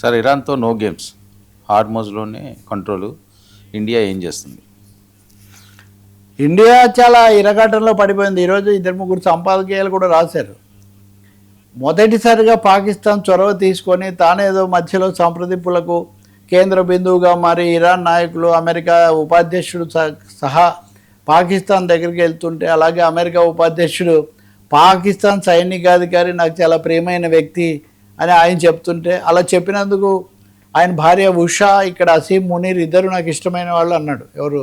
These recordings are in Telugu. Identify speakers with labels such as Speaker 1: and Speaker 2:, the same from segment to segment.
Speaker 1: సార్ ఇరాన్తో నో గేమ్స్, హార్మోజ్లోనే కంట్రోలు, ఇండియా ఏం చేస్తుంది?
Speaker 2: ఇండియా చాలా ఇరకాటంలో పడిపోయింది. ఈరోజు 2-3 సంపాదకీయాలు కూడా రాశారు. మొదటిసారిగా పాకిస్తాన్ చొరవ తీసుకొని తానేదో మధ్యలో సంప్రదింపులకు కేంద్ర బిందువుగా మారి ఇరాన్ నాయకులు, అమెరికా ఉపాధ్యక్షుడు సహా పాకిస్తాన్ దగ్గరికి వెళ్తుంటే, అలాగే అమెరికా ఉపాధ్యక్షుడు పాకిస్తాన్ సైనికాధికారి నాకు చాలా ప్రియమైన వ్యక్తి అని ఆయన చెప్తుంటే, అలా చెప్పినందుకు ఆయన భార్య ఉషా, ఇక్కడ అసీం మునీర్ ఇద్దరు నాకు ఇష్టమైన వాళ్ళు అన్నాడు. ఎవరు?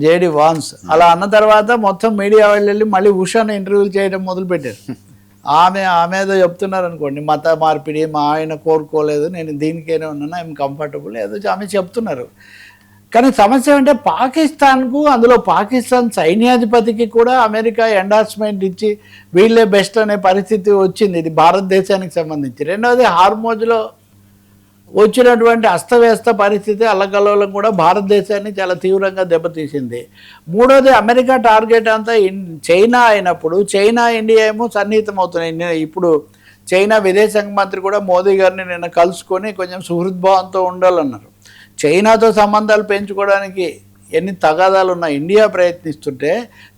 Speaker 2: JD Vance. అలా అన్న తర్వాత మొత్తం మీడియా వాళ్ళు వెళ్ళి మళ్ళీ ఉషాను ఇంటర్వ్యూలు చేయడం మొదలుపెట్టారు. ఆమె ఏదో చెప్తున్నారు అనుకోండి, మత మార్పిడి మా ఆయన కోరుకోలేదు, నేను దీనికైనా ఉన్నాను, ఐఎమ్ కంఫర్టబుల్, ఏదో ఆమె చెప్తున్నారు. కానీ సమస్య అంటే పాకిస్తాన్కు, అందులో పాకిస్తాన్ సైన్యాధిపతికి కూడా అమెరికా ఎండార్స్మెంట్ ఇచ్చి వీళ్ళే బెస్ట్ అనే పరిస్థితి వచ్చింది. ఇది భారతదేశానికి సంబంధించి. రెండవది, హార్మోజ్లో వచ్చినటువంటి అస్తవ్యస్త పరిస్థితి, అల్లకల్లోలం కూడా భారతదేశాన్ని చాలా తీవ్రంగా దెబ్బతీసింది. మూడోది, అమెరికా టార్గెట్ అంతా చైనా అయినప్పుడు చైనా ఇండియా ఏమో సన్నిహితం అవుతున్నాయి. ఇప్పుడు చైనా విదేశాంగ మంత్రి కూడా మోదీ గారిని నిన్న కలుసుకొని కొంచెం సుహృద్భావంతో ఉండాలన్నారు. చైనాతో సంబంధాలు పెంచుకోవడానికి ఎన్ని తగాదాలు ఉన్నాయి. ఇండియా ప్రయత్నిస్తుంటే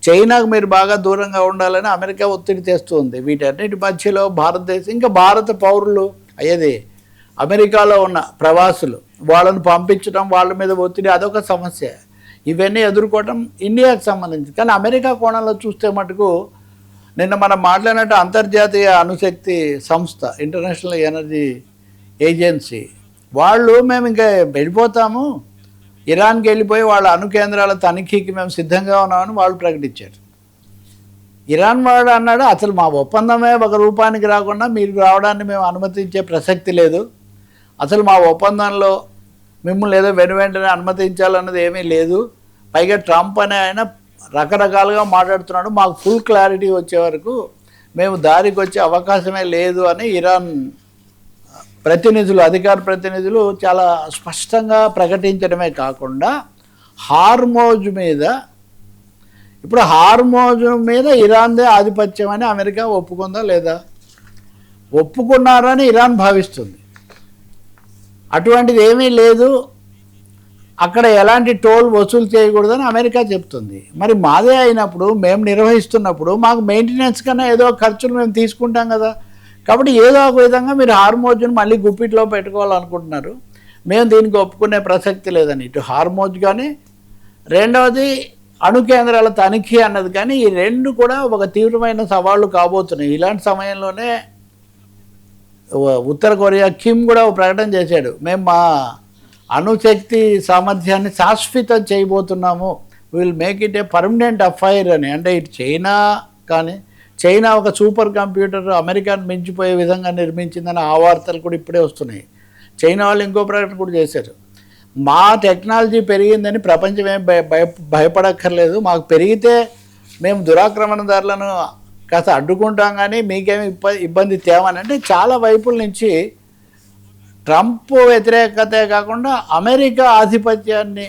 Speaker 2: చైనాకు మీరు బాగా దూరంగా ఉండాలని అమెరికా ఒత్తిడి తెస్తుంది. వీటన్నిటి మధ్యలో భారతదేశం, ఇంకా భారత పౌరులు అయ్యేది అమెరికాలో ఉన్న ప్రవాసులు, వాళ్ళను పంపించడం, వాళ్ళ మీద ఒత్తిడి, అదొక సమస్య. ఇవన్నీ ఎదుర్కోవటం ఇండియాకు సంబంధించి. కానీ అమెరికా కోణంలో చూస్తే మటుకు నిన్న మనం మాట్లాడినట్టు అంతర్జాతీయ అణుశక్తి సంస్థ, ఇంటర్నేషనల్ ఎనర్జీ ఏజెన్సీ వాళ్ళు మేము ఇంకా వెళ్ళిపోతాము, ఇరాన్కి వెళ్ళిపోయి వాళ్ళ అణు కేంద్రాల తనిఖీకి మేము సిద్ధంగా ఉన్నామని వాళ్ళు ప్రకటించారు. ఇరాన్ వాడు అన్నాడు, అసలు మా ఒప్పందమే ₹1 రాకుండా మీరు రావడాన్ని మేము అనుమతించే ప్రసక్తి లేదు, అసలు మా ఒప్పందంలో మిమ్మల్ని ఏదో వెంటనే అనుమతించాలన్నది ఏమీ లేదు, పైగా ట్రంప్ అనే ఆయన రకరకాలుగా మాట్లాడుతున్నాడు, మాకు ఫుల్ క్లారిటీ వచ్చే వరకు మేము దారికి వచ్చే అవకాశమే లేదు అని ఇరాన్ ప్రతినిధులు, అధికార ప్రతినిధులు చాలా స్పష్టంగా ప్రకటించడమే కాకుండా హార్మోజ్ మీద, ఇప్పుడు హార్మోజ్ మీద ఇరాన్దే ఆధిపత్యం అని అమెరికా ఒప్పుకుందా లేదా? ఒప్పుకున్నారని ఇరాన్ భావిస్తుంది. అటువంటిది ఏమీ లేదు, అక్కడ ఎలాంటి టోల్ వసూలు చేయకూడదని అమెరికా చెప్తుంది. మరి మాదే అయినప్పుడు, మేము నిర్వహిస్తున్నప్పుడు మాకు మెయింటెనెన్స్ కన్నా ఏదో ఖర్చులు మేము తీసుకుంటాం కదా. కాబట్టి ఏదో ఒక విధంగా మీరు హార్మోజ్ను మళ్ళీ గుప్పిట్లో పెట్టుకోవాలనుకుంటున్నారు, మేము దీనికి ఒప్పుకునే ప్రసక్తి లేదని ఇటు హార్మోజ్ కానీ, రెండవది అణు కేంద్రాల తనిఖీ అన్నది కానీ, ఈ రెండు కూడా ఒక తీవ్రమైన సవాళ్ళు కాబోతున్నాయి. ఇలాంటి సమయంలోనే ఉత్తర కొరియా కిమ్ కూడా ఒక ప్రకటన చేశాడు, మేము మా అణుశక్తి సామర్థ్యాన్ని శాశ్వతం చేయబోతున్నాము, will make it a permanent affair అని. అంటే ఇటు చైనా కానీ, చైనా ఒక సూపర్ కంప్యూటర్ అమెరికాను మించిపోయే విధంగా నిర్మించిందని ఆ వార్తలు కూడా ఇప్పుడే వస్తున్నాయి. చైనా వాళ్ళు ఇంకో ప్రకటన కూడా చేశారు, మా టెక్నాలజీ పెరిగిందని ప్రపంచం ఏం భయపడక్కర్లేదు, మాకు పెరిగితే మేము దురాక్రమణదారులను కాస్త అడ్డుకుంటాం కానీ మీకేమి ఇబ్బంది తేమని. అంటే చాలా వైపుల నుంచి ట్రంప్ వ్యతిరేకతే కాకుండా అమెరికా ఆధిపత్యాన్ని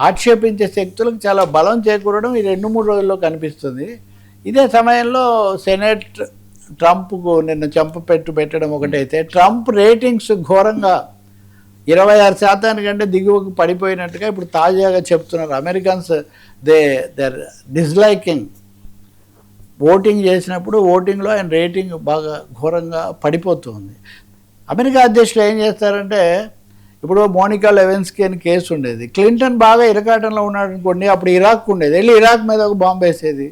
Speaker 2: ఆక్షేపించే శక్తులకు చాలా బలం చేకూరడం ఈ 2-3 రోజుల్లో కనిపిస్తుంది. ఇదే సమయంలో సెనేట్ ట్రంప్కు నిన్న చెంపపెట్టు పెట్టడం ఒకటైతే, ట్రంప్ రేటింగ్స్ ఘోరంగా 26% కంటే దిగువకు పడిపోయినట్టుగా ఇప్పుడు తాజాగా చెప్తున్నారు. Americans there disliking. ఓటింగ్ చేసినప్పుడు ఓటింగ్లో ఆయన రేటింగ్ బాగా ఘోరంగా పడిపోతుంది. అమెరికా అధ్యక్షులు ఏం చేస్తారంటే, ఇప్పుడు మోనికా లెవెన్స్కీ అని కేసు ఉండేది, క్లింటన్ బాగా ఇరకాటంలో ఉన్నాడు అనుకోండి, అప్పుడు ఇరాక్ ఉండేది, వెళ్ళి ఇరాక్ మీద ఒక బాంబు వేసేది,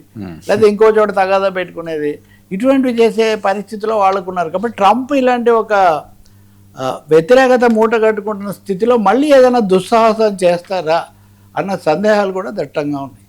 Speaker 2: లేదా ఇంకో చోట తగాదా పెట్టుకునేది, ఇటువంటివి చేసే పరిస్థితిలో వాళ్ళకున్నారు. కాబట్టి ట్రంప్ ఇలాంటి ఒక వ్యతిరేకత మూట కట్టుకుంటున్న స్థితిలో మళ్ళీ ఏదైనా దుస్సాహసం చేస్తారా అన్న సందేహాలు కూడా దట్టంగా ఉన్నాయి.